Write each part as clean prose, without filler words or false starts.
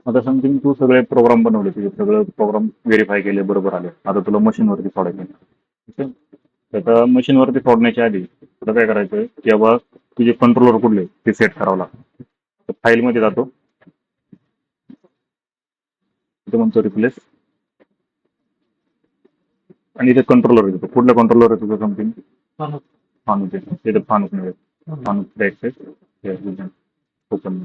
आता समथिंग तू सगळे प्रोग्राम बनवले, तुझे सगळे प्रोग्राम व्हेरीफाय केले, बरोबर आले. आता तुला मशीनवरती सोडायचे. ठीक आहे. तर आता मशीनवरती सोडण्याच्या आधी तुला काय करायचं की बाबा तुझे कंट्रोलर कुठले ते सेट करावं लागतं. तर फाईलमध्ये जातो, तिथे म्हणतो रिप्लेस, आणि इथे कंट्रोलर येतो. कुठल्या कंट्रोलर येतो समथिंग फानुक येतो. तिथे फानुक मिळेल. फानुक ॲक्सेस ओपन.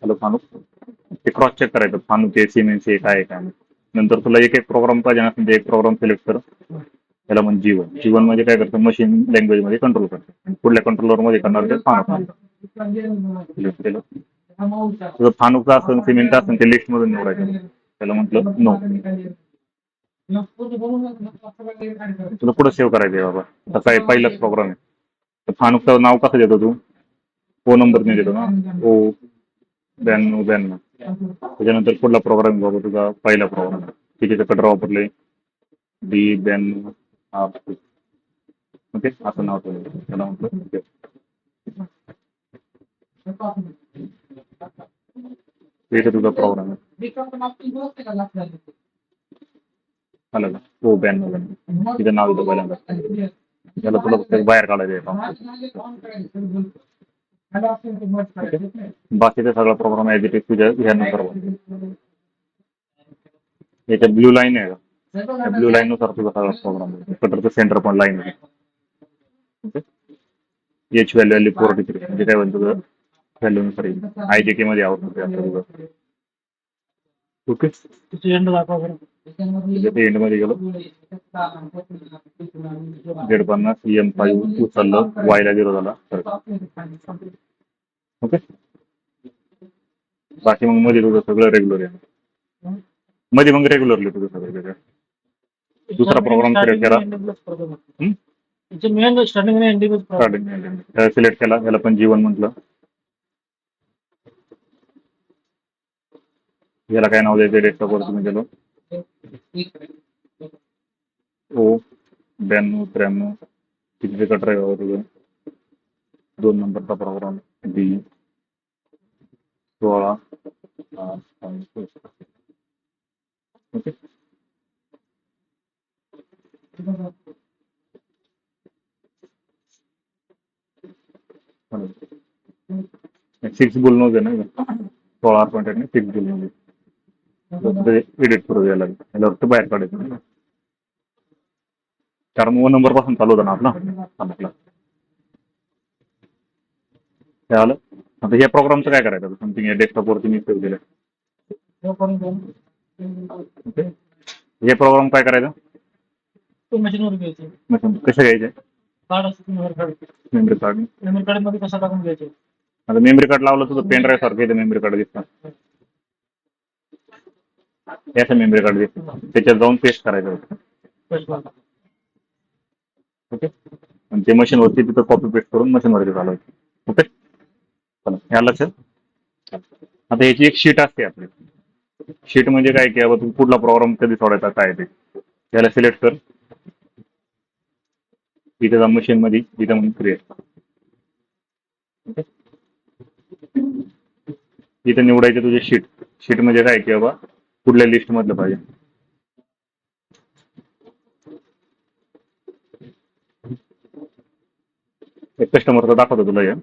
हॅलो फानुक, ते क्रॉस चेक करायचं फानुक आहे सिमेंस आहे काय आहे काय नाही. नंतर तुला एक एक प्रोग्राम पाहिजे असेल तर एक प्रोग्राम सिलेक्ट कर. त्याला म्हणजे जीवन मध्ये काय करतं, मशीन लँग्वेज मध्ये कंट्रोल करतं. आणि पुढल्या कंट्रोलर मध्ये करणार ते फानुक सिलेक्ट केलं. तुझं फानुकचा असेल सिमेंटचा असेल ते लिस्ट मधून निवडायचं. त्याला म्हटलं नो. तुला पुढे सेव्ह करायचं आहे बाबा. तसा आहे पहिलाच प्रोग्राम आहे. तर फानुकचं नाव कसं देतो तू? ओ नंबरने देतो ना, ओ 92. त्याच्यानंतर पुढला प्रोग्राम बाबा तुझा पहिला प्रोग्राम तिथे कटर वापरले D92 हा. ओके, असं नाव ठेवलं त्याला म्हटलं. इथे तुझा प्रोग्राम आहे आलं का, ओ 92 तिथं नाव येतं पहिल्यांदा. त्याला तुला फक्त बाहेर काढायचं आहे. बाकीचा सगळा प्रोग्राम ॲज इट इज तुझ्या ह्यानुसार याच्यात ब्ल्यू लाईन आहे का, त्या ब्ल्यू लाईन नुसार तुझा सगळा प्रोग्राम कटरचं सेंटर पण लाईन आहे. एच व्हॅल्यू 43 म्हणजे काय म्हणतो तुझं व्हॅल्यूनुसार येईल. IJK मध्ये आवडतं. ओके, एंड मध्ये गेलो. 150 EM5 उचललं, वायला 0 झाला. ओके, बाकी मग मध्ये तुझं सगळं रेग्युलर आहे. मध्ये मग रेग्युलरली तुझं सगळं. दुसरा प्रोग्राम सिलेक्ट केला. स्टार्टिंग सिलेक्ट केला, याला पण जीवन म्हटलं. याला काय नाव द्यायचं, डेस्कटॉप वर तुम्ही गेलो ओ 92 किती कटर आहे बाबा तुझं. 2 नंबरचा प्रोग्राम D16. ओके, 6 बुल नव्हते ना 16.8 6 बुल नव्हते. एडिट करू द्यायला लागेल, तर बाहेर काढायचं कारण 1 नंबर पासून चालू होता ना आपला. काय आलं आता या प्रोग्रामचं काय करायचं, समथिंग या डेस्कटॉपवरती मी सेव्ह केलं. ओके, हे प्रोग्राम काय करायचं, मशीनवर घ्यायचं. कसं घ्यायचं मेमरी कार्ड मध्ये कसं टाकून घ्यायचं. आता मेमरी कार्ड लावलं तुझं पेन ड्राईव्ह सारखं येतं मेमरी कार्ड दिसतं. याचं मेमरी कार्ड दिसतं, त्याच्यात जाऊन पेस्ट करायचं होतं. ओके, आणि ते मशीनवरती तिथं कॉपी पेस्ट करून मशीनवरती चालवायचं. ओके, चला ह्या लक्षात. आता याची एक शीट असते आपली. शीट म्हणजे काय की बाबा तू कुठला प्रोग्राम कधी सोडायचा काय ते याला सिलेक्ट कर. इथे जा मशीन मध्ये, इथे म्हणून क्रिएट. इथे निवडायचे तुझे शीट. शीट म्हणजे काय की बाबा कुठल्या लिस्ट मधलं पाहिजे. एक कस्टमरचा दाखवतो तुला हे.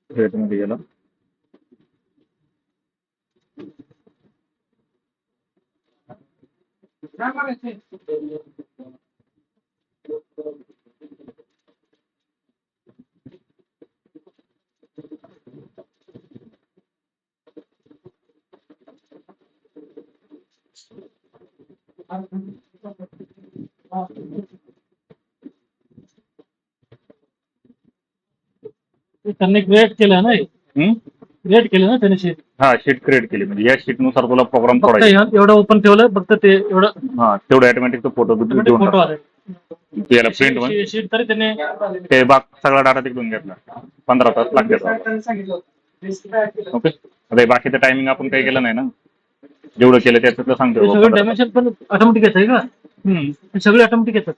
क्रिएट मध्ये गेला. त्यांनी क्रिएट केलं ना, हम्म? क्रिएट केलं ना त्याने शीट. हा शीट क्रिएट केली म्हणजे या शीट नुसार तुला प्रोग्राम फक्त सोडायचा. एवढं ओपन ठेवलं, फक्त ते एवढं हा तेवढं ऑटोमॅटिक तो फोटो देऊन फोटो टाकतो. आले. याला प्रिंट म्हण शीट तरी त्याने ते सगळा डाटा तिकडून घेतला. 15 तास लागतात. ओके. आता बाकीचं टायमिंग आपण काही केलं नाही ना, जेवढं केलं त्याचं सांगतो. सगळं डायमेन्शन पण ऑटोमॅटिक येत आहे का? हम्म. सगळे ऑटोमॅटिक येतात.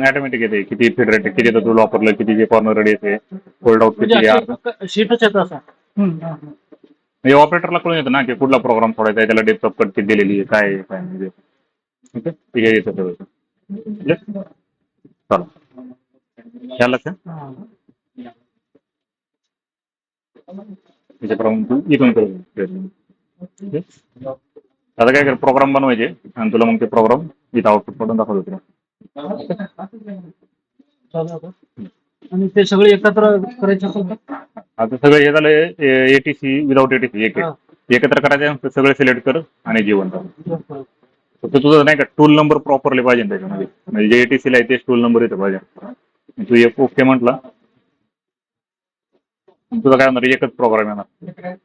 ऑटोमॅटिक येते किती फीड रेट किती टूल वापरलं किती कॉर्नर रेडी येते होल्ड आउट किती म्हणजे शीटच येतं असं. म्हणजे ऑपरेटरला कळून येतं ना की कुठला प्रोग्राम सोडायचा आहे त्याला डेप्थ ऑफ कट किती दिलेली आहे काय आहे काय म्हणजे ओके हे येतं सगळं चला या लक्षात त्याच्याप्रमाणे तू इथून करू आता काय कर प्रोग्राम बनवायचे आणि तुला मग ते प्रोग्राम इथं आउटपुट पडून दाखवतो तुला. आणि ते सगळे एकत्र करायचे असेल तर आता सगळं हे झालं एटीसी विदाउट एटीसी एकत्र करायचं सगळे सिलेक्ट कर आणि जीवन फक्त तुझं नाही का टूल नंबर प्रॉपरली पाहिजे त्याच्यामध्ये म्हणजे जे एटीसी ला आहे तेच टूल नंबर येतं पाहिजे. तू एक ओके म्हटला तुझा काय होणार एकच प्रोग्राम येणार.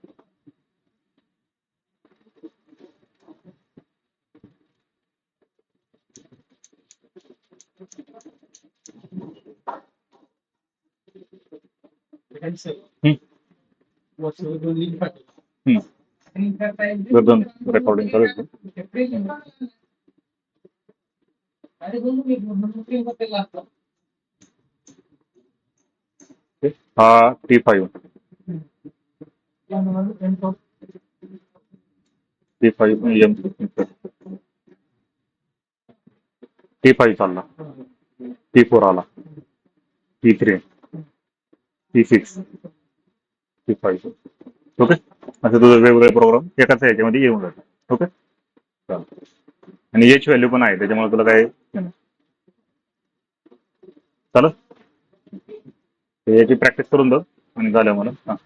रेकॉर्डिंग करायचं हा T5 एम T5 चालला T4 आला T3 T6 T5 ओके असं तुझं वेगवेगळे प्रोग्राम एकाच याच्यामध्ये येऊन जातात. ओके आणि याची व्हॅल्यू पण आहे त्याच्यामुळे तुला काय चालेल याची प्रॅक्टिस करून बघ आणि झालं मला हां